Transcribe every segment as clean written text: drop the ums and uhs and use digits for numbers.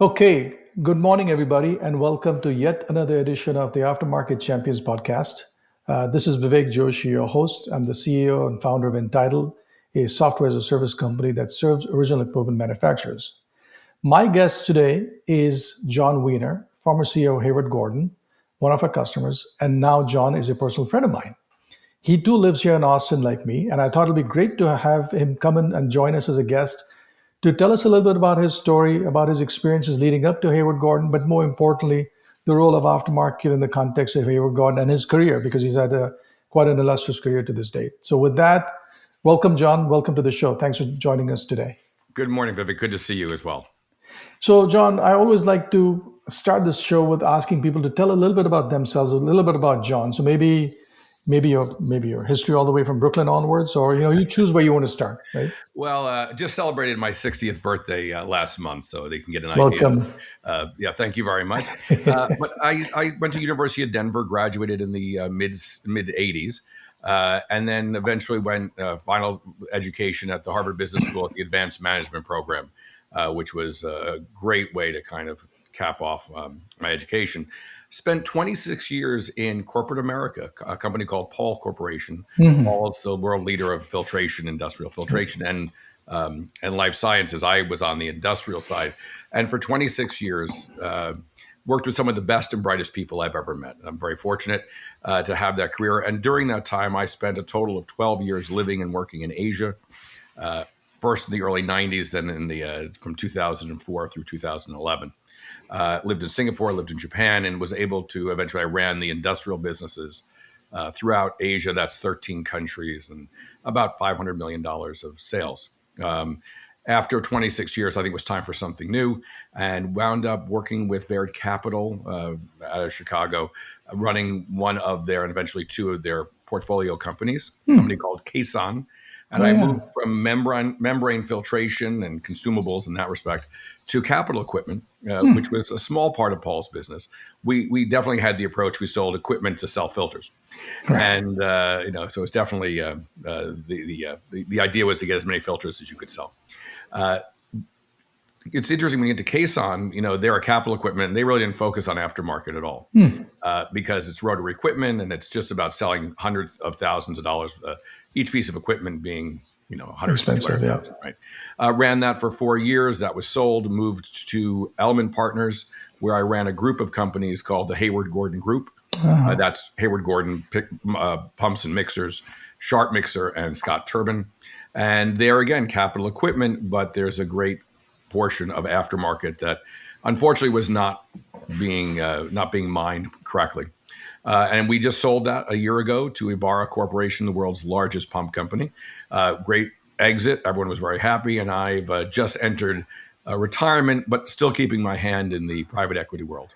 Okay, good morning, everybody, and welcome to yet another edition of the Aftermarket Champions podcast. This is Vivek Joshi, your host. I'm the CEO and founder of Entitled, a software as a service company that serves original equipment manufacturers. My guest today is John Weiner, former CEO of Hayward Gordon, one of our customers, and now John is a personal friend of mine. He too lives here in Austin like me, and I thought it'd be great to have him come in and join us as a guest to tell us a little bit about his story, about his experiences leading up to Hayward Gordon, but more importantly, the role of aftermarket in the context of Hayward Gordon and his career, because he's had quite an illustrious career to this date. So, with that, welcome, John. Welcome to the show. Thanks for joining us today. Good morning, Vivek. Good to see you as well. So, John, I always like to start this show with asking people to tell a little bit about themselves, a little bit about John. So maybe your history all the way from Brooklyn onwards, or you choose where you want to start, right? Well, just celebrated my 60th birthday last month, so they can get an idea. Welcome. Yeah, thank you very much. But I went to University of Denver, graduated in the mid '80s, and then eventually went final education at the Harvard Business School at the Advanced Management Program, which was a great way to kind of cap off my education. Spent 26 years in corporate America, a company called Paul Corporation. Paul is the world leader of filtration, industrial filtration, and life sciences. I was on the industrial side, and for 26 years, worked with some of the best and brightest people I've ever met. I'm very fortunate to have that career. And during that time, I spent a total of 12 years living and working in Asia. First in the early 90s, then in the from 2004 through 2011. Lived in Singapore, lived in Japan, and was able to eventually, I ran the industrial businesses throughout Asia. That's 13 countries and about $500 million of sales. After 26 years, I think it was time for something new, and wound up working with Baird Capital out of Chicago, running one of their, and eventually two of their portfolio companies, a company called Kason. And I moved from membrane filtration and consumables in that respect to capital equipment, which was a small part of Paul's business. We definitely had the approach. We sold equipment to sell filters, and so it's definitely the idea was to get as many filters as you could sell. It's interesting when you get to Kason, they're a capital equipment, and they really didn't focus on aftermarket at all because it's rotary equipment, and it's just about selling hundreds of thousands of dollars. Each piece of equipment being, $100,000, right? Ran that for 4 years. That was sold, moved to Element Partners, where I ran a group of companies called the Hayward Gordon Group. That's Hayward Gordon Pumps and Mixers, Sharp Mixer, and Scott Turbine. And there again, capital equipment, but there's a great portion of aftermarket that unfortunately was not being mined correctly. And we just sold that a year ago to Ibarra Corporation, the world's largest pump company. Great exit. Everyone was very happy. And I've just entered retirement, but still keeping my hand in the private equity world.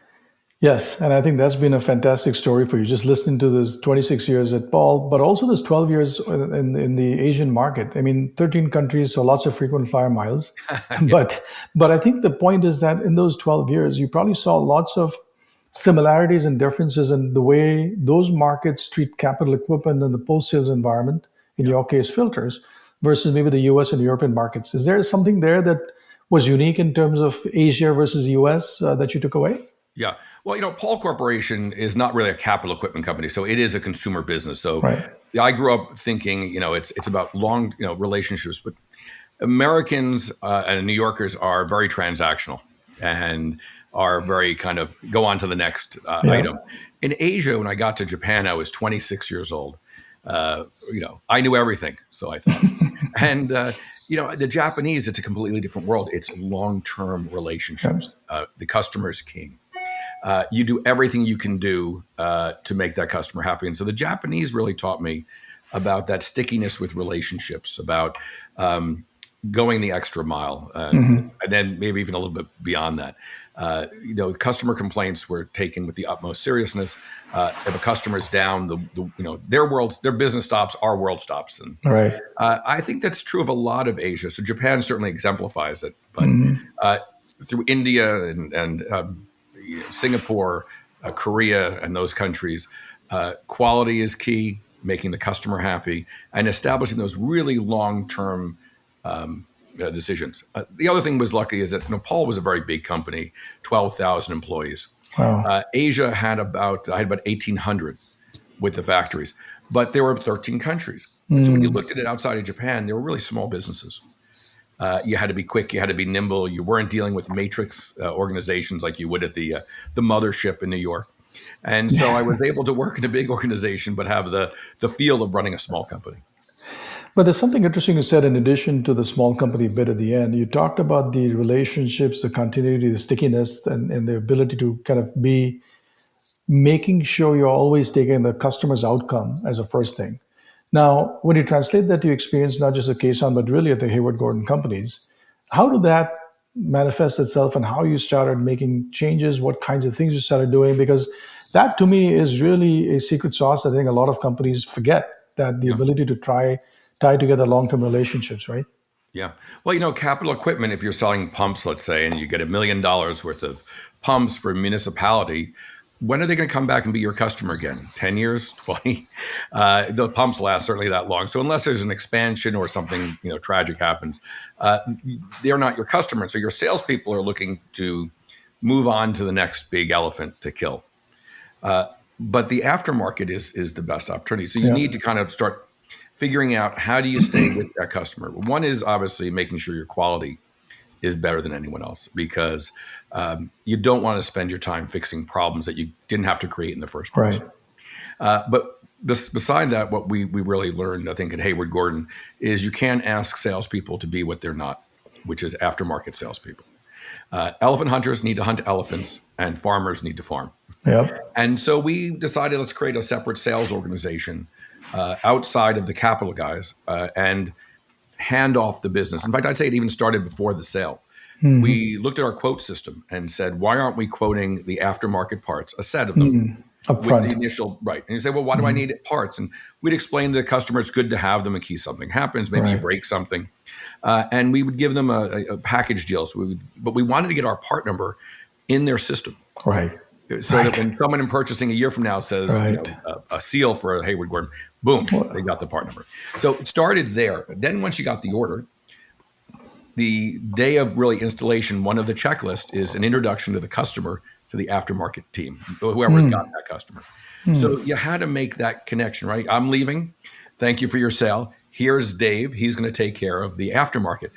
Yes, and I think that's been a fantastic story for you. Just listening to this 26 years at Paul, but also this 12 years in the Asian market. I mean, 13 countries, so lots of frequent flyer miles. Yeah. But I think the point is that in those 12 years, you probably saw lots of similarities and differences in the way those markets treat capital equipment and the post-sales environment, in your case, filters, versus maybe the US and European markets. Is there something there that was unique in terms of Asia versus US that you took away? Yeah. Well, Paul Corporation is not really a capital equipment company, so it is a consumer business. So I grew up thinking, it's about long, relationships, but Americans and New Yorkers are very transactional and are very kind of go on to the next item. In Asia, when I got to Japan, I was 26 years old. I knew everything, so I thought. And the Japanese, it's a completely different world. It's long-term relationships. The customer is king. You do everything you can do to make that customer happy. And so the Japanese really taught me about that stickiness with relationships, about going the extra mile, and then maybe even a little bit beyond that. Customer complaints were taken with the utmost seriousness. If a customer is down, their business stops, our world stops. And I think that's true of a lot of Asia. So Japan certainly exemplifies it, but through India and Singapore, Korea, and those countries, quality is key, making the customer happy, and establishing those really long-term decisions. The other thing was lucky is that Nepal was a very big company, 12,000 employees. Wow. Asia had I had about 1,800 with the factories, but there were 13 countries. So when you looked at it outside of Japan, they were really small businesses. You had to be quick, you had to be nimble. You weren't dealing with matrix organizations like you would at the mothership in New York. And so I was able to work in a big organization, but have the feel of running a small company. But there's something interesting you said in addition to the small company bit at the end. You talked about the relationships, the continuity, the stickiness, and the ability to kind of be making sure you're always taking the customer's outcome as a first thing. Now, when you translate that to your experience, not just at Kson, but really at the Hayward Gordon companies, how did that manifest itself and how you started making changes, what kinds of things you started doing? Because that to me is really a secret sauce. I think a lot of companies forget that the Yeah. ability to tie together long-term relationships, right? Yeah. Well, capital equipment, if you're selling pumps, let's say, and you get $1 million worth of pumps for a municipality, when are they going to come back and be your customer again? 10 years, 20? The pumps last certainly that long. So unless there's an expansion or something, tragic happens, they're not your customer. So your salespeople are looking to move on to the next big elephant to kill. But the aftermarket is the best opportunity. So you Yeah. need to kind of start figuring out how do you stay with that customer. One is obviously making sure your quality is better than anyone else, because you don't want to spend your time fixing problems that you didn't have to create in the first place. Right. But beside that, what we really learned, I think, at Hayward Gordon is you can't ask salespeople to be what they're not, which is aftermarket salespeople. Elephant hunters need to hunt elephants, and farmers need to farm. Yep. And so we decided, let's create a separate sales organization outside of the capital guys and hand off the business. In fact, I'd say it even started before the sale. We looked at our quote system and said, why aren't we quoting the aftermarket parts, a set of them, Up with the front. initial, right? And you say, well, why do I need parts? And we'd explain to the customer it's good to have them in case something happens. Maybe you Right. break something. And we would give them a package deal. But we wanted to get our part number in their system. Right. So Right. that when someone in purchasing a year from now says, Right. a seal for a Hayward Gordon, boom, they got the part number. So it started there. Then once you got the order, the day of really installation, one of the checklists is an introduction to the customer to the aftermarket team, whoever's got that customer. So you had to make that connection, right? I'm leaving. Thank you for your sale. Here's Dave. He's going to take care of the aftermarket.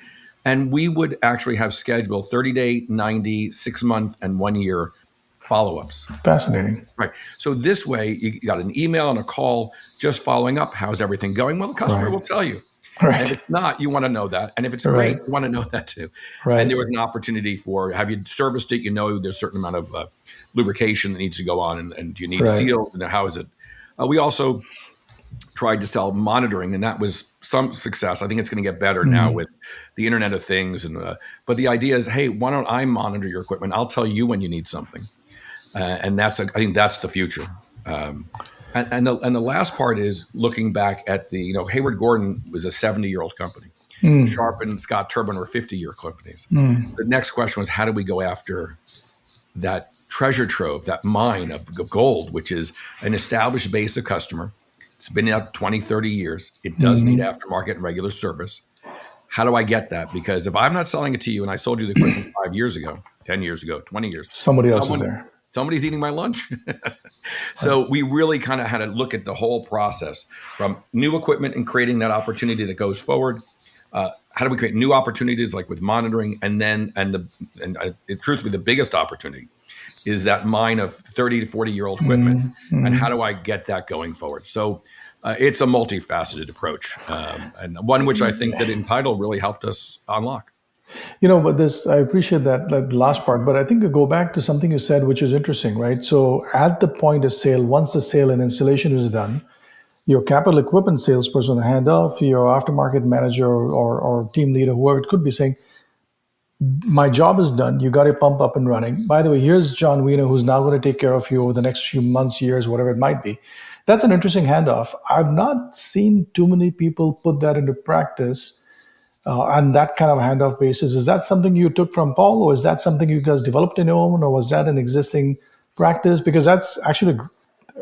And we would actually have scheduled 30-day, 90, 6-month, and 1-year follow-ups. Fascinating. Right. So this way, you got an email and a call just following up. How's everything going? Well, the customer Right. will tell you. And Right. if it's not, you want to know that. And if it's great, Right. you want to know that too. Right. And there was an opportunity for, have you serviced it? There's a certain amount of lubrication that needs to go on, and you need Right. seals. And how is it? We also tried to sell monitoring, and that was some success. I think it's going to get better now with the Internet of Things. But the idea is, hey, why don't I monitor your equipment? I'll tell you when you need something. And I think that's the future. And the last part is looking back at Hayward Gordon was a 70-year-old company. Sharp and Scott Turbin were 50-year companies. The next question was, how do we go after that treasure trove, that mine of gold, which is an established base of customer? It's been out 20, 30 years. It does need aftermarket and regular service. How do I get that? Because if I'm not selling it to you and I sold you the equipment 5 years ago, 10 years ago, 20 years, Somebody else is there. somebody's eting my lunch. So we really kind of had to look at the whole process from new equipment and creating that opportunity that goes forward. How do we create new opportunities like with monitoring? Truthfully, the biggest opportunity is that mine of 30 to 40-year-old equipment. And how do I get that going forward? So it's a multifaceted approach, and one which I think that Entitle really helped us unlock. But I appreciate that last part, but I think to go back to something you said, which is interesting, right? So at the point of sale, once the sale and installation is done, your capital equipment salesperson hand off, your aftermarket manager or team leader, whoever it could be, saying, my job is done. You got your pump up and running. By the way, here's John Weiner, who's now going to take care of you over the next few months, years, whatever it might be. That's an interesting handoff. I've not seen too many people put that into practice on that kind of handoff basis. Is that something you took from Paul, or is that something you guys developed in your own, or was that an existing practice? Because that's actually a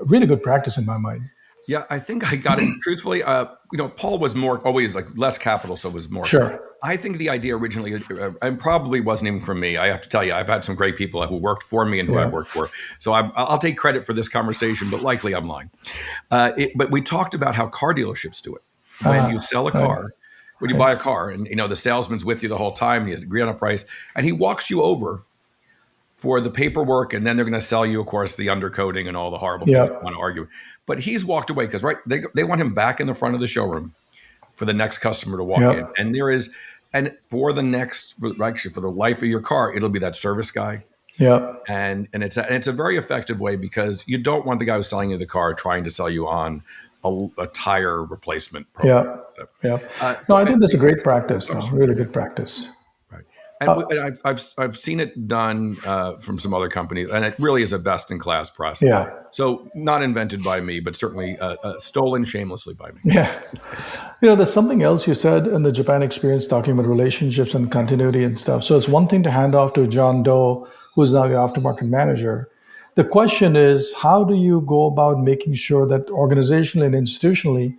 really good practice in my mind. Yeah, I think I got it. Truthfully, Paul was more always like less capital, so it was more. Sure. I think the idea originally, and probably wasn't even from me. I have to tell you, I've had some great people who worked for me and who I've Yeah. worked for. So I'll take credit for this conversation, but likely I'm lying. But we talked about how car dealerships do it. When you sell a Right. car, when you Right. buy a car, and the salesman's with you the whole time, and he has agreed on a price, and he walks you over for the paperwork, and then they're going to sell you, of course, the undercoating and all the horrible things you Yep. want to argue. But he's walked away because they want him back in the front of the showroom for the next customer to walk in, Yep. and actually for the life of your car, it'll be that service guy, Yep. and it's a very effective way because you don't want the guy who's selling you the car trying to sell you on a tire replacement program. Yep. So, Yep. No, so I I think that's a think great it practice, though. comes from Really there. good practice. Right. And, Uh, and I've seen it done from some other companies, and it really is a best in class process. yeah. So not invented by me, but certainly stolen shamelessly by me. Yeah. There's something else you said in the Japan experience talking about relationships and continuity and stuff. So it's one thing to hand off to John Doe, who's now your aftermarket manager. The question is, how do you go about making sure that organizationally and institutionally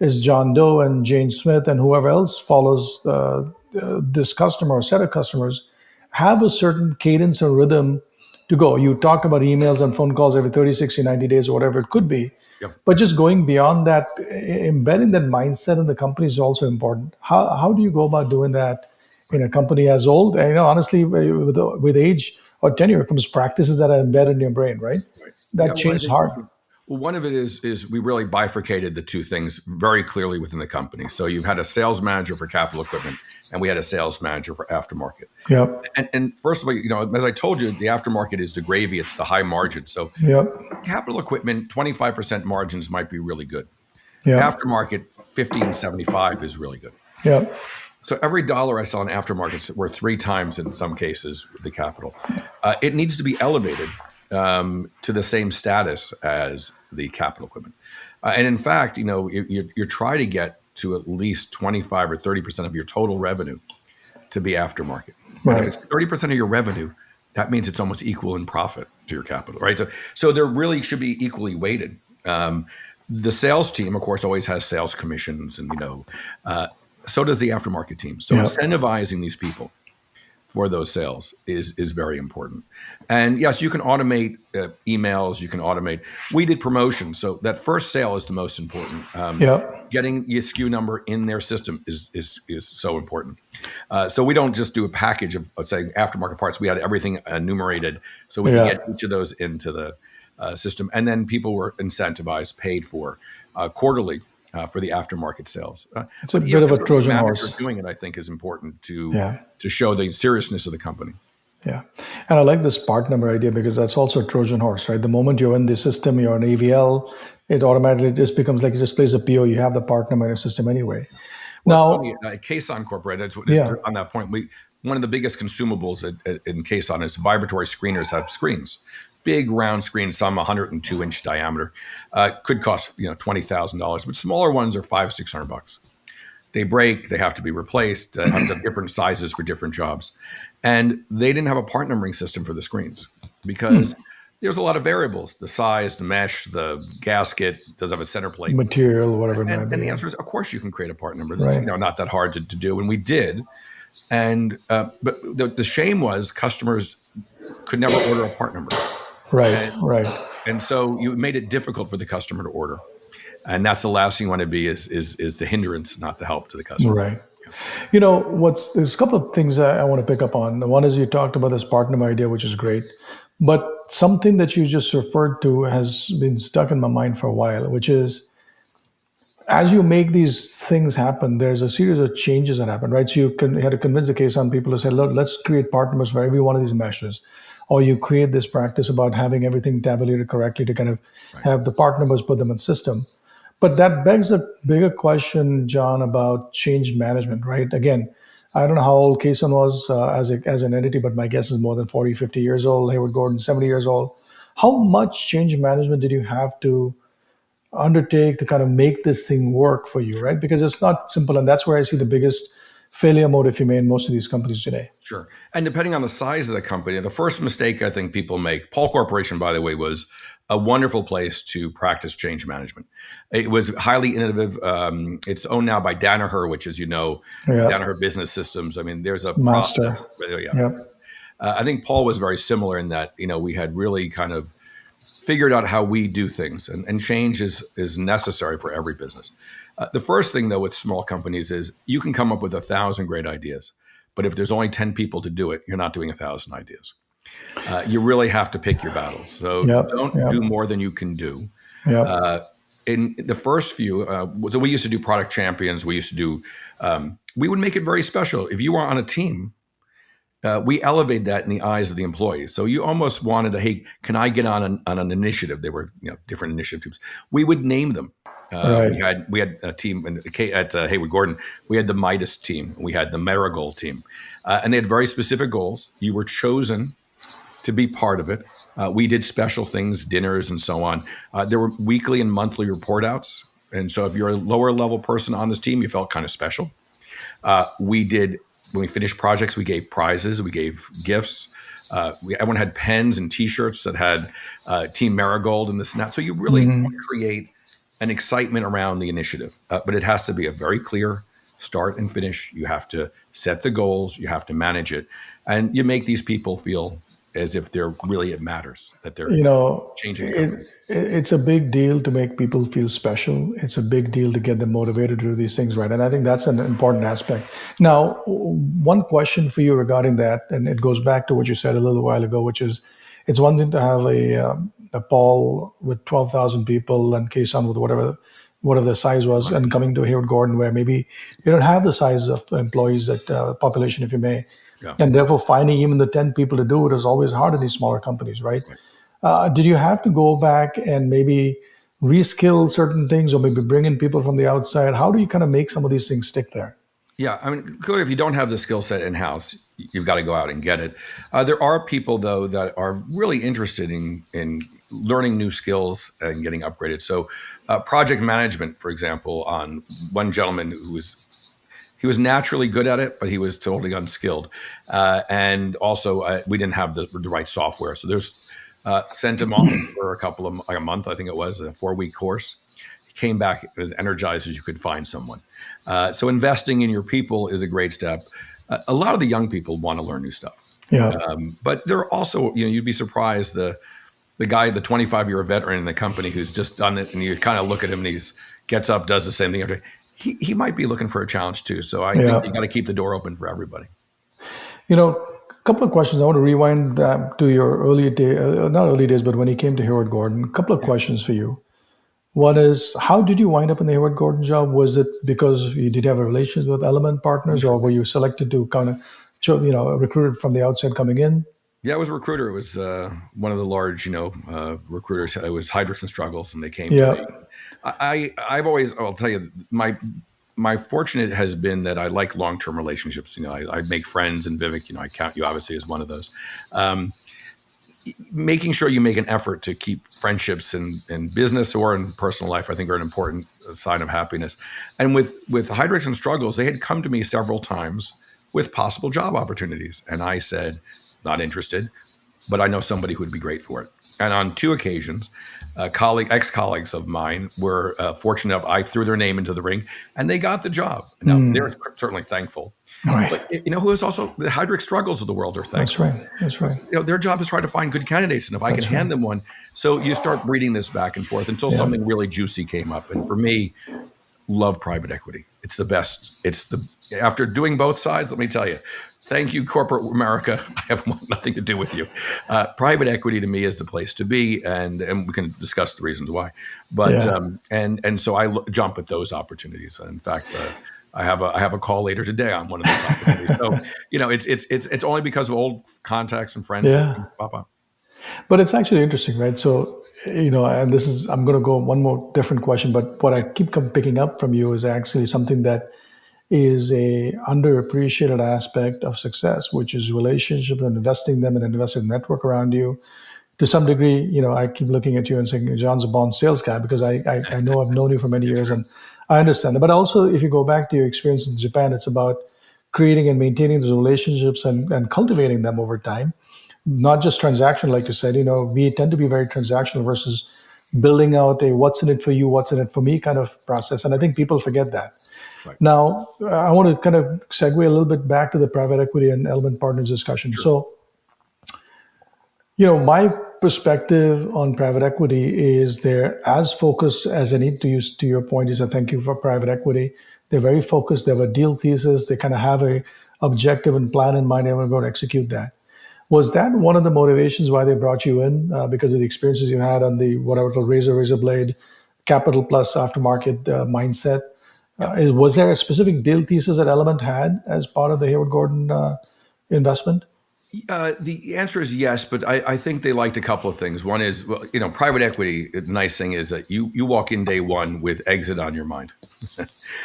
is John Doe and Jane Smith and whoever else follows this customer or set of customers have a certain cadence or rhythm to go. You talked about emails and phone calls every 30, 60, 90 days or whatever it could be. Yep. But just going beyond that, embedding that mindset in the company is also important. How do you go about doing that in Right. a company as old? And, honestly, with age or tenure comes practices that are embedded in your brain, right? Right. Yeah. That Well, I change think hard. one of it is we really bifurcated the two things very clearly within the company. So you've had a sales manager for capital equipment, and we had a sales manager for aftermarket. Yep. And first of all, as I told you, the aftermarket is the gravy; it's the high margin. So Yep. capital equipment, 25% margins might be really good. Yep. Aftermarket, 50 and 75 is really good. Yep. So every dollar I sell in aftermarket is worth three times in some cases the capital. It needs to be elevated to the same status as the capital equipment. And in fact, you're trying to get to at least 25 or 30% of your total revenue to be aftermarket. And if Right. it's 30% of your revenue, that means it's almost equal in profit to your capital, right? So there really should be equally weighted. The sales team, of course, always has sales commissions, and so does the aftermarket team. So Yep. incentivizing these people for those sales is very important. And yes, you can automate emails. You can automate. We did promotions, so that first sale is the most important. Yep. Getting your SKU number in their system is so important. So we don't just do a package of, let's say, aftermarket parts. We had everything enumerated so we could Yeah. get each of those into the system, and then people were incentivized, paid for quarterly for the aftermarket sales. It's a But bit of a just having a Trojan manager horse. doing it, I think, is important to Yeah. show the seriousness of the company. Yeah. And I like this part number idea because that's also a Trojan horse, right? The moment you're in the system, you're an AVL, it automatically just becomes like it just plays a PO. You have the part number in your system anyway. Well, it's funny. Now, Caisson Corporate. yeah. On that point, one of the biggest consumables in Caisson is vibratory screeners have screens, big round screens, some 102-inch diameter, could cost $20,000, but smaller ones are $500-600. They break, they have to be replaced, have to have different sizes for different jobs, and they didn't have a part numbering system for the screens because there's a lot of variables: the size, the mesh, the gasket. Does it have a center plate? Material, whatever it might And be. the Yeah. answer is, of course, you can create a part number. It's Right. not that hard to do, and we did. And but the shame was customers could never order a part number, Right. and Right. and so you made it difficult for the customer to order, and that's the last thing you want to be is the hindrance, not the help to the customer. Right. There's a couple of things I want to pick up on. One is you talked about this part number idea, which is great. But something that you just referred to has been stuck in my mind for a while, which is as you make these things happen, there's a series of changes that happen, right? So you had to convince the case on people to say, look, let's create part numbers for every one of these meshes. Or you create this practice about having everything tabulated correctly to kind of Right. have the part numbers, put them in system. But that begs a bigger question, John, about change management, right? Again, I don't know how old Kaysen was as an entity, but my guess is more than 40, 50 years old. Hayward Gordon, 70 years old. How much change management did you have to undertake to kind of make this thing work for you, right? Because it's not simple. And that's where I see the biggest failure mode, if you may, in most of these companies today. Sure. And depending on the size of the company, the first mistake I think people make, Paul Corporation, by the way, was a wonderful place to practice change management. It was highly innovative. It's owned now by Danaher, which, as you know, Yeah. Danaher Business Systems. I mean, there's a Master. process. Yeah. Yep. I think Paul was very similar in that, we had really kind of figured out how we do things, and change is necessary for every business. The first thing, though, with small companies is you can come up with 1,000 great ideas, but if there's only 10 people to do it, you're not doing 1,000 ideas. You really have to pick your battles. So Yep. don't Yep. do more than you can do. Yep. Uh, in the first few, so we used to do product champions. We used to do, we would make it very special. If you were on a team, we elevate that in the eyes of the employees. So you almost wanted to, hey, can I get on an initiative? They were different initiative teams. We would name them. Right. We had a team at Hayward Gordon. We had the Midas team. We had the Marigold team, and they had very specific goals. You were chosen to be part of it. We did special things, dinners, and so on. There were weekly and monthly report outs. And so if you're a lower level person on this team, you felt kind of special. We did, when we finished projects, we gave prizes, we gave gifts. Everyone had pens and T-shirts that had Team Marigold and this and that. So you really want to create an excitement around the initiative. But it has to be a very clear start and finish. You have to set the goals. You have to manage it. And you make these people feel as if it matters, that they're You know, changing the company. it's a big deal to make people feel special. It's a big deal to get them motivated to do these things right. And I think that's an important aspect. Now, one question for you regarding that, and it goes back to what you said a little while ago, which is it's one thing to have a Paul with 12,000 people and Kaysan with whatever the size was, and coming to Hayward Gordon, where maybe you don't have the size of employees that population, if you may. Yeah. And therefore, finding even the 10 people to do it is always hard in these smaller companies, right? Right. Did you have to go back and maybe reskill certain things or maybe bring in people from the outside? How do you kind of make some of these things stick there? Yeah, I mean, clearly, if you don't have the skill set in house, you've got to go out and get it. There are people, though, that are really interested in learning new skills and getting upgraded. So, project management, for example, on one gentleman he was naturally good at it, but he was totally unskilled, and also we didn't have the right software. So sent him off for like a month, I think it was a 4-week course. Came back as energized as you could find someone. So investing in your people is a great step. A lot of the young people want to learn new stuff, Yeah. but there are also, you'd be surprised the guy, the 25-year veteran in the company who's just done it, and you kind of look at him and gets up, does the same thing every day. He might be looking for a challenge too. So I think you got to keep the door open for everybody. A couple of questions. I want to rewind to your early day, not early days, but when you came to Hayward Gordon. A couple of questions for you. One is, how did you wind up in the Hayward Gordon job? Was it because you did have a relationship with Element Partners, or were you selected to kind of, recruited from the outside coming in? Yeah, it was a recruiter. It was one of the large, recruiters. It was Hydrix and Struggles, and they came to Yeah. me. I'll tell you, my fortunate has been that I like long-term relationships. I make friends, and Vivek, I count you obviously as one of those. Making sure you make an effort to keep friendships in business or in personal life, I think, are an important sign of happiness. And with Hydrix and Struggles, they had come to me several times with possible job opportunities, and I said, not interested, but I know somebody who would be great for it. And on 2 occasions, ex-colleagues of mine were fortunate enough. I threw their name into the ring, and they got the job. Now, they're certainly thankful. All right. But who is also the Hydrix Struggles of the world are thankful. That's right. That's right. Their job is trying to find good candidates, and if I can hand them one, so you start breeding this back and forth until something really juicy came up. And for me, love private equity. It's the best. After doing both sides, let me tell you, thank you, corporate America. I have nothing to do with you. Private equity to me is the place to be, and we can discuss the reasons why. But and so I jump at those opportunities. In fact, I have a call later today on one of those opportunities. So it's only because of old contacts and friends that things pop up. But it's actually interesting, right? So, and I'm going to go one more different question, but what I keep picking up from you is actually something that is a underappreciated aspect of success, which is relationships and investing them in an invested network around you. To some degree, I keep looking at you and saying, John's a born sales guy, because I know I've known you for many years and I understand that. But also, if you go back to your experience in Japan, it's about creating and maintaining those relationships and cultivating them over time. not just transaction, like you said. We tend to be very transactional versus building out a what's in it for you, what's in it for me kind of process. And I think people forget that. Right. Now, I want to kind of segue a little bit back to the private equity and Element Partners discussion. Sure. So, my perspective on private equity is they're as focused as any, to your point, is a thank you for private equity. They're very focused. They have a deal thesis. They kind of have a objective and plan in mind, and we're going to execute that. Was that one of the motivations why they brought you in, because of the experiences you had on the what I would call razor blade, capital plus aftermarket mindset? Yeah. Was there a specific deal thesis that Element had as part of the Hayward Gordon investment? The answer is yes, but I think they liked a couple of things. One is, well, private equity. The nice thing is that you walk in day one with exit on your mind,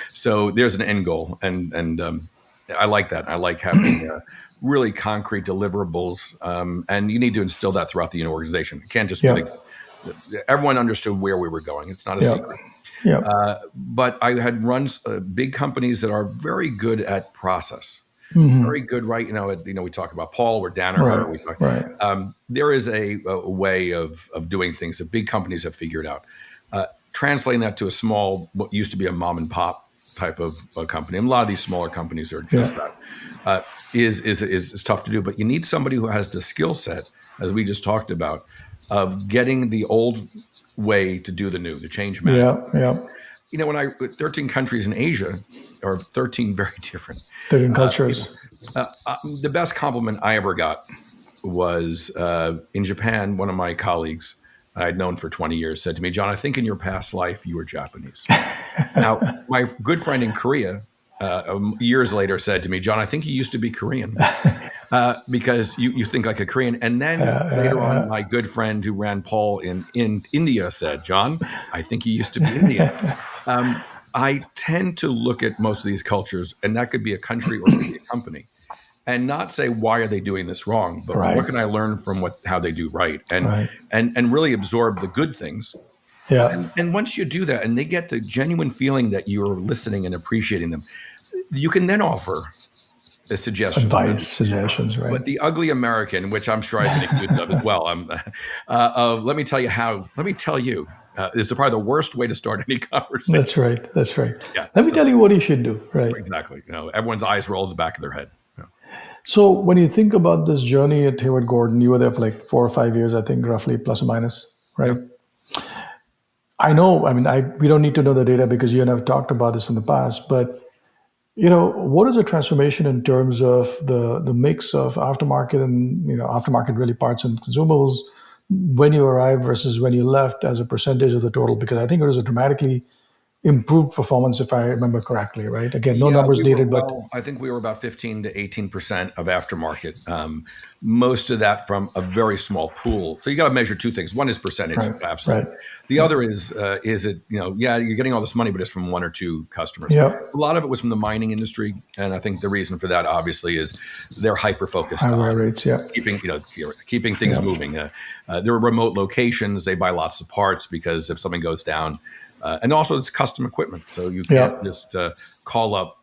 so there's an end goal, and I like that. I like having really concrete deliverables, and you need to instill that throughout the organization. It can't just be Yeah, like everyone understood where we were going. It's not a yeah, secret. yeah. But I had run big companies that are very good at process, very good, right? We talk about Paul or Right, Danaher. We talk. right. There is a way of doing things that big companies have figured out. Translating that to a small, what used to be a mom and pop type of company, and a lot of these smaller companies are just Yeah, that. Is tough to do, but you need somebody who has the skill set, as we just talked about, of getting the old way to do the new, the change management. yeah, yeah. When 13 countries in Asia are 13 very different. They're in Uh, you know, cultures. the best compliment I ever got was in Japan. One of my colleagues I'd known for 20 years said to me, "John, I think in your past life you were Japanese." Now, my good friend in Korea years later said to me, "John, I think you used to be Korean." Because you think like a Korean. And then later on, my good friend who ran Paul in India said, "John, I think you used to be Indian." I tend to look at most of these cultures, and that could be a country or it could be a company, and not say why are they doing this wrong, but Right, what can I learn from how they do right, and right. and really absorb the good things. Yeah. And once you do that, and they get the genuine feeling that you're listening and appreciating them, you can then offer a suggestion. Advice, suggestions, right? But the ugly American, which I'm sure I've been accused of as well, of let me tell you how. Let me tell you, is probably the worst way to start any conversation. That's right. That's right. Yeah. Let me So tell you what you should do, right? exactly. Everyone's eyes roll to the back of their head. Yeah. So when you think about this journey at Hayward Gordon, you were there for like 4 or 5 years, I think, roughly plus or minus, right? Yep. I know. I mean, we don't need to know the data because you and I've talked about this in the past. But what is the transformation in terms of the mix of aftermarket and aftermarket really parts and consumables when you arrived versus when you left as a percentage of the total? Because I think it was a dramatically improved performance, if I remember correctly, right? Again, no Yeah, numbers we were needed, but well. I think we were about 15 to 18% of aftermarket. Most of that from a very small pool. So you got to measure two things. One is percentage, right, right, absolutely. The other is it? Yeah, you're getting all this money, but it's from one or two customers. yeah, A lot of it was from the mining industry, and I think the reason for that obviously is they're hyper focused high wear on rates, yeah, keeping things yeah, moving. There are remote locations. They buy lots of parts because if something goes down, and also it's custom equipment, so you yeah, can't just call up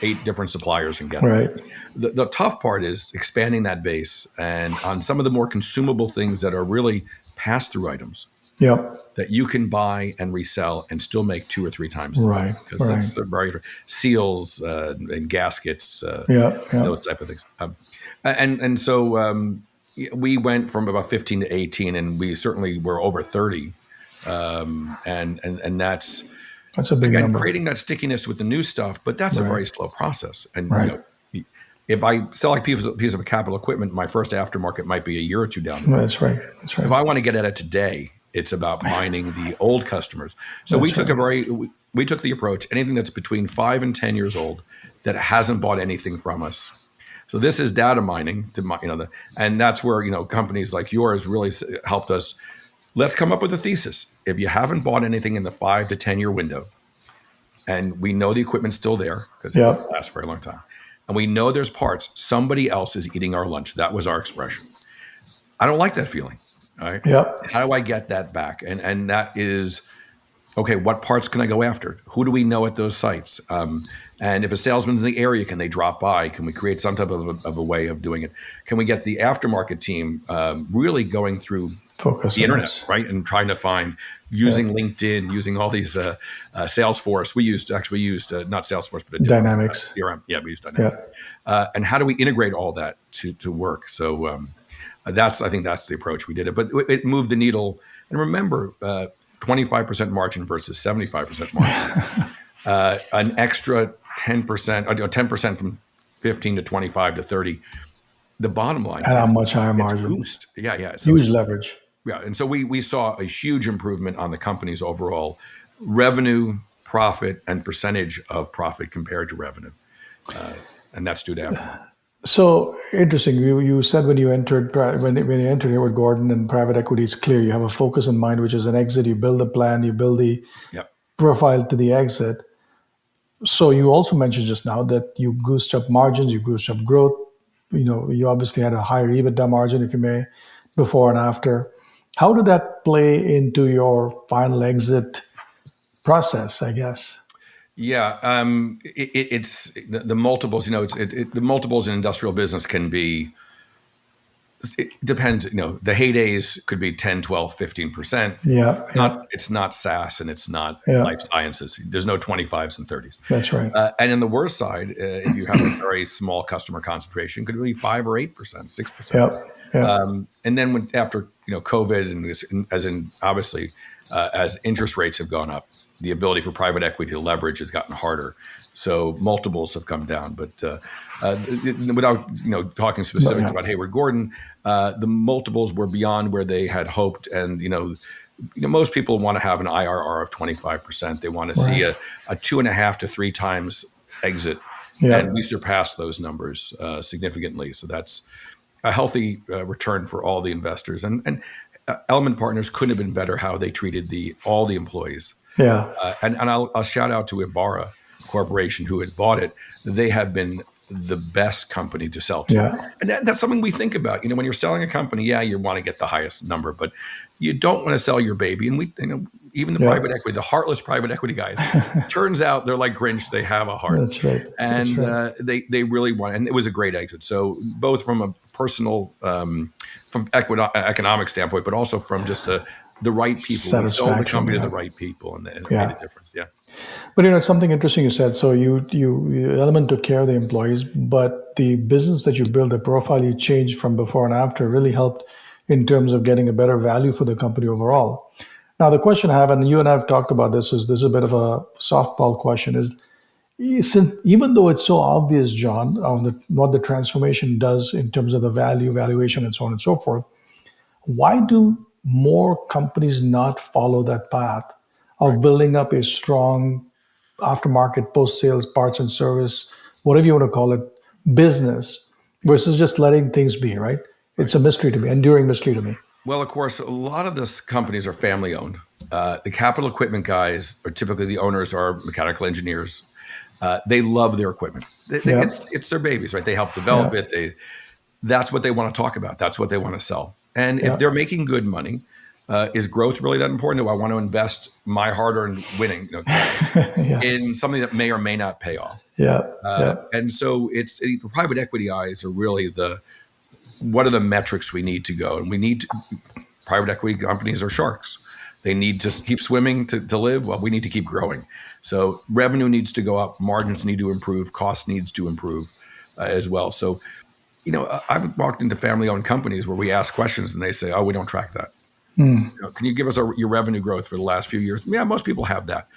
8 different suppliers and get them. right, The tough part is expanding that base and on some of the more consumable things that are really pass-through items yeah, that you can buy and resell and still make 2 or 3 times the money right, because right, that's the very seals and gaskets, yeah, yeah, those type of things. And so we went from about 15 to 18, and we certainly were over 30. And that's that's a big again number, creating that stickiness with the new stuff, but that's a right, very slow process. And right, if I sell a piece of capital equipment, my first aftermarket might be a year or two down the road. that's right, that's If right, I want to get at it today, it's about mining the old customers. So that's right, we took the approach: anything that's between 5 and 10 years old that hasn't bought anything from us. So this is data mining and that's where companies like yours really helped us. Let's come up with a thesis. If you haven't bought anything in the 5 to 10 year window, and we know the equipment's still there because it yeah, doesn't last for a long time, and we know there's parts, somebody else is eating our lunch. That was our expression. I don't like that feeling. All right. yeah, How do I get that back? And that is okay, what parts can I go after? Who do we know at those sites? And if a salesman's in the area, can they drop by? Can we create some type of a way of doing it? Can we get the aftermarket team really going through Focus the on internet, this. right? And trying to find Yeah. using LinkedIn, using all these Salesforce. We used not Salesforce, but a different Dynamics. CRM. Yeah, we used Yeah. Dynamics. And how do we integrate all that to work? So I think that's the approach we did it, but it moved the needle. And remember, 25% margin versus 75% margin, an extra 10%, 10% from 15 to 25 to 30. The bottom line And a gets much higher gets margin. boost. Yeah, yeah. So Huge it's leverage. yeah, and so we saw a huge improvement on the company's overall revenue, profit, and percentage of profit compared to revenue, and that's due to aftermarket. So interesting. You said when you entered when you entered here with Gordon and private equity, it's clear you have a focus in mind, which is an exit. You build a plan, you build the Yeah. profile to the exit. So you also mentioned just now that you goosed up margins, you goosed up growth. You obviously had a higher EBITDA margin, if you may, before and after. How did that play into your final exit process, I guess? Yeah, it's the multiples. The multiples in industrial business can be. It depends. The heydays could be 10, 12, 15%. Yeah, yeah, It's not SaaS and it's not yeah. life sciences. There's no 25s and 30s. That's right. And in the worst side, if you have a very small customer concentration, could be 5 or 8%, 6%. Yeah, yeah, And then after COVID and as in obviously as interest rates have gone up, the ability for private equity to leverage has gotten harder. So multiples have come down. But without talking but specifics yeah, about Hayward Gordon, the multiples were beyond where they had hoped. And most people want to have an IRR of 25%. They want to see right. a 2.5 to 3 times exit, Yeah, and we surpassed those numbers significantly. So that's a healthy return for all the investors. And Element Partners couldn't have been better how they treated all the employees. yeah, And I'll shout out to Ibarra Corporation who had bought it. They have been the best company to sell to. yeah, And that's something we think about. When you're selling a company, yeah, you want to get the highest number, but you don't want to sell your baby. And even the yeah. private equity, the heartless private equity guys, turns out they're like Grinch. They have a heart, That's right. That's and right. they really want. And it was a great exit. So both from a personal, from economic standpoint, but also from just the right people. We sold the Satisfaction. company to the Yeah, right people, and it made a yeah. difference. Yeah, But it's something interesting you said. So you Element took care of the employees, but the business that you built, the profile you changed from before and after, really helped in terms of getting a better value for the company overall. Now, the question I have, and you and I have talked about this is a bit of a softball question, is since even though it's so obvious, John, of what the transformation does in terms of the value, valuation, and so on and so forth, why do more companies not follow that path right. of building up a strong aftermarket, post sales, parts and service, whatever you want to call it, business versus just letting things be, right? Right. It's a mystery to me, enduring mystery to me. Well, of course, a lot of these companies are family owned. The capital equipment guys are typically the owners are mechanical engineers. They love their equipment. Yeah, It's their babies, right? They help develop yeah, it. That's what they want to talk about. That's what they want to sell. And if yeah, they're making good money, is growth really that important? Do I want to invest my hard-earned winning cash yeah, in something that may or may not pay off? yeah, yeah, And so the private equity eyes are really what are the metrics we need to go, and private equity companies are sharks. They need to keep swimming to live. Well, we need to keep growing. So revenue needs to go up, margins need to improve, cost needs to improve as well. So, I've walked into family-owned companies where we ask questions and they say, "Oh, we don't track that. Can you give us your revenue growth for the last few years?" Yeah, most people have that.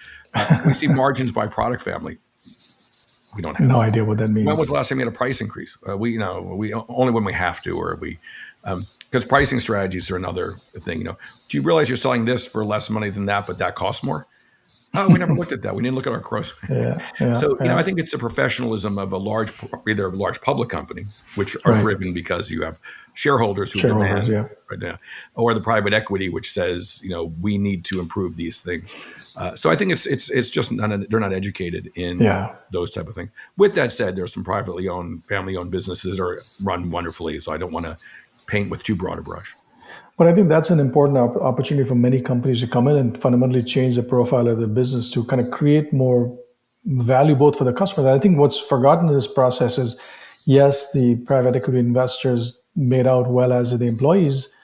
We see margins by product family. We don't have no that. idea what that When was means. the last time we had a price increase? We only when we have to, or because pricing strategies are another thing. Do you realize you're selling this for less money than that, but that costs more? Oh, we never looked at that. We didn't look at our gross. Yeah, yeah, So, I yeah, think it's the professionalism of either a large public company, which are right. driven because you have shareholders who Shareholders, demand yeah, right now, or the private equity, which says, we need to improve these things. So I think it's just they're not educated in yeah. those type of things. With that said, there's some privately owned, family owned businesses that are run wonderfully. So I don't want to paint with too broad a brush. But I think that's an important opportunity for many companies to come in and fundamentally change the profile of the business to kind of create more value both for the customers. I think what's forgotten in this process is, yes, the private equity investors made out well as the employees,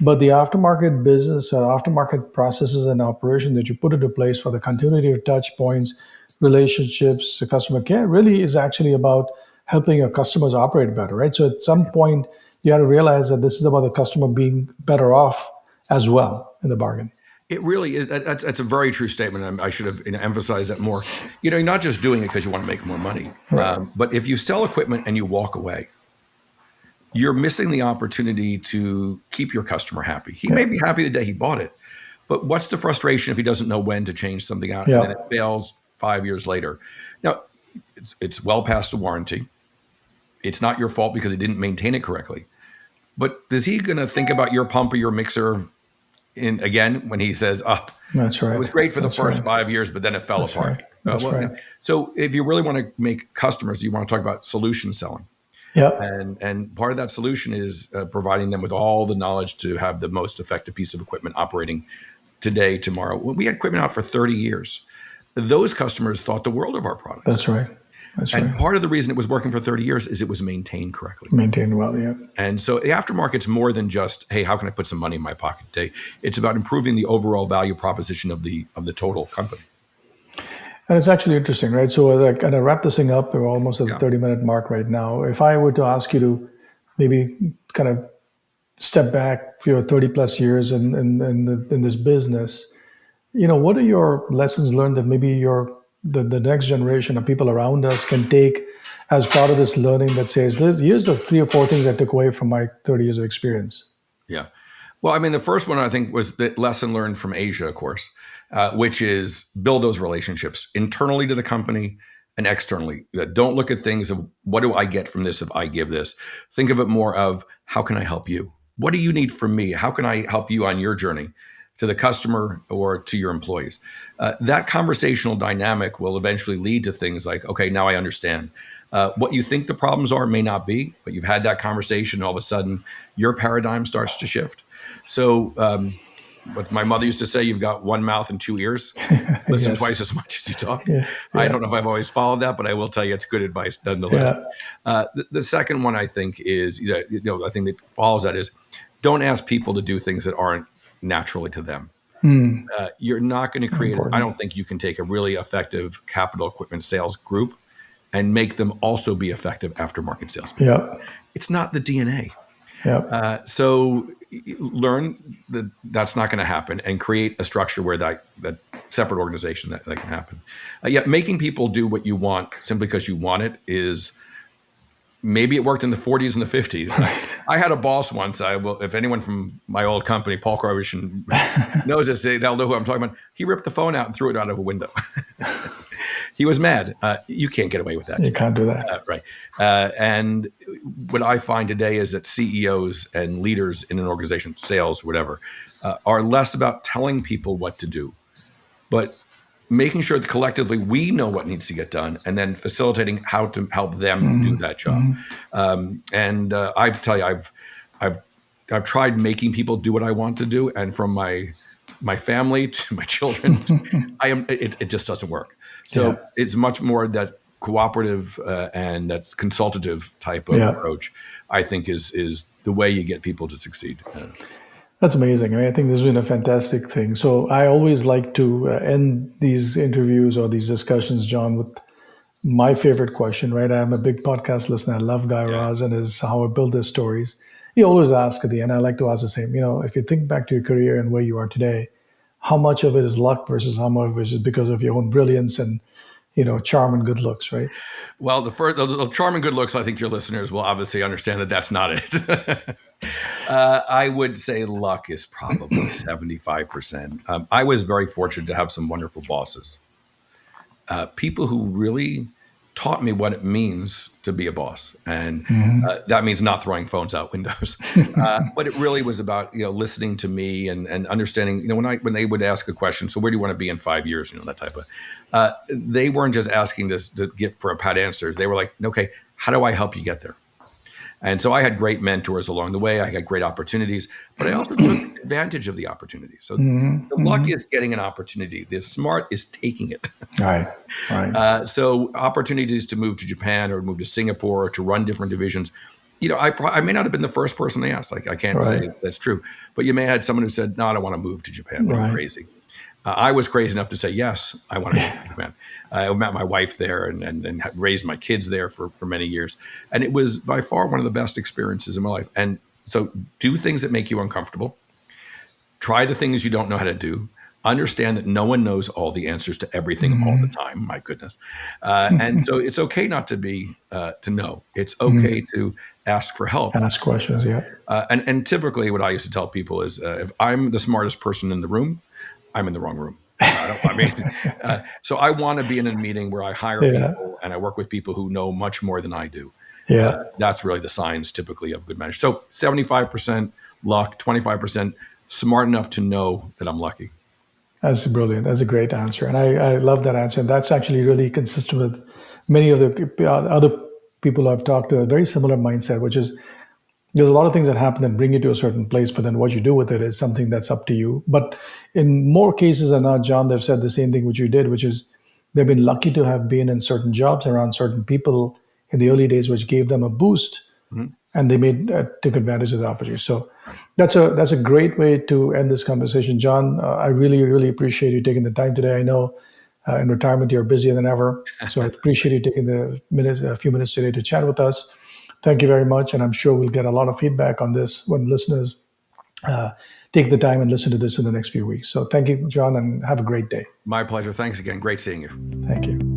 but the aftermarket business, aftermarket processes and operation that you put into place for the continuity of touch points, relationships, the customer care really is actually about helping your customers operate better, right? So at some point, you got to realize that this is about the customer being better off as well in the bargain. It really is. That's a very true statement. I should have emphasized that more. You're not just doing it because you want to make more money. Right. But if you sell equipment and you walk away, you're missing the opportunity to keep your customer happy. He may Yeah. be happy the day he bought it, but what's the frustration if he doesn't know when to change something out and then Yeah. it fails 5 years later? Now, it's well past the warranty. It's not your fault because he didn't maintain it correctly. But is he going to think about your pump or your mixer in again when he says, "Ah, That's it right. was great for the That's first right. 5 years, but then it fell That's apart." right. That's Well, right. so if you really want to make customers, you want to talk about solution selling, Yep. and part of that solution is providing them with all the knowledge to have the most effective piece of equipment operating today, tomorrow. We had equipment out for 30 years. Those customers thought the world of our products. That's right. That's And right. part of the reason it was working for 30 years is it was maintained correctly. Maintained well. Yeah. And so the aftermarket's more than just, hey, how can I put some money in my pocket today? It's about improving the overall value proposition of the total company. And it's actually interesting, right? So, like, and I wrap this thing up. We're almost at the Yeah. 30-minute mark right now. If I were to ask you to maybe kind of step back for your 30 plus years in this business, what are your lessons learned that maybe the next generation of people around us can take as part of this learning that says, here's the three or four things I took away from my 30 years of experience? Yeah. Well, I mean, the first one I think was the lesson learned from Asia, of course, which is build those relationships internally to the company and externally. Don't look at things of what do I get from this if I give this. Think of it more of how can I help you? What do you need from me? How can I help you on your journey to the customer or to your employees? That conversational dynamic will eventually lead to things like, okay, now I understand. What you think the problems are may not be, but you've had that conversation. All of a sudden, your paradigm starts to shift. So, what my mother used to say, you've got one mouth and two ears. Listen Yes. twice as much as you talk. Yeah. I Yeah. don't know if I've always followed that, but I will tell you it's good advice nonetheless. Yeah. The second one I think is, I think that follows that is don't ask people to do things that aren't naturally to them. You're not going to create, I Important. don't think you can take a really effective capital equipment sales group and make them also be effective aftermarket salespeople. Yep. It's not the DNA. Yep. So learn that that's not going to happen and create a structure where that separate organization that can happen. Yet making people do what you want simply because you want it is maybe it worked in the 40s and the 50s. Right. I had a boss once. If anyone from my old company, Paul Krovish, knows this, they'll know who I'm talking about. He ripped the phone out and threw it out of a window. He was mad. You can't get away with that. You can't do that. Right. And what I find today is that CEOs and leaders in an organization, sales, whatever, are less about telling people what to do, but making sure that collectively we know what needs to get done and then facilitating how to help them do that job. I tell you, I've tried making people do what I want to do. And from my family to my children, it just doesn't work. So Yeah. it's much more that cooperative and that's consultative type of Yeah. approach, I think is the way you get people to succeed. That's amazing. I think this has been a fantastic thing. So I always like to end these interviews or these discussions, John, with my favorite question, right? I'm a big podcast listener. I love Guy Yeah. Raz and his how I build his stories. He always asks at the end, I like to ask the same, if you think back to your career and where you are today, how much of it is luck versus how much of it is because of your own brilliance and, charm and good looks, right? Well, the charm and good looks, I think your listeners will obviously understand that that's not it. I would say luck is probably 75%. I was very fortunate to have some wonderful bosses, people who really taught me what it means to be a boss, and that means not throwing phones out windows. But it really was about listening to me and understanding. When they would ask a question, so where do you want to be in 5 years? That type of. They weren't just asking this to get for a pat answer. They were like, okay, how do I help you get there? And so I had great mentors along the way. I had great opportunities, but I also took advantage of the opportunity. So the luck is getting an opportunity. The smart is taking it. Right. Right. So opportunities to move to Japan or move to Singapore or to run different divisions. I may not have been the first person they asked. I can't Right. say that's true, but you may have had someone who said, "No, I don't want to move to Japan. What are you, Right. crazy?" I was crazy enough to say, "Yes, I want to move to Japan." I met my wife there and raised my kids there for many years, and it was by far one of the best experiences in my life. And so, do things that make you uncomfortable. Try the things you don't know how to do. Understand that no one knows all the answers to everything all the time. My goodness, and so it's okay not to be to know. It's okay to ask for help. Ask questions. Yeah. And typically, what I used to tell people is, if I'm the smartest person in the room, I'm in the wrong room. So I want to be in a meeting where I hire Yeah. people and I work with people who know much more than I do. Yeah. That's really the signs typically of good managers. So 75% luck, 25% smart enough to know that I'm lucky. That's brilliant. That's a great answer. And I love that answer. And that's actually really consistent with many of the other people I've talked to, a very similar mindset, which is there's a lot of things that happen that bring you to a certain place, but then what you do with it is something that's up to you. But in more cases than not, John, they've said the same thing which you did, which is they've been lucky to have been in certain jobs around certain people in the early days, which gave them a boost, Mhm. and they made took advantage of the opportunity. So Right. that's a great way to end this conversation, John. I really appreciate you taking the time today. I know in retirement you're busier than ever, so I appreciate you taking a few minutes today to chat with us. Thank you very much, and I'm sure we'll get a lot of feedback on this when listeners uh, take the time and listen to this in the next few weeks. So thank you, John, and have a great day. My pleasure. Thanks again. Great seeing you. Thank you.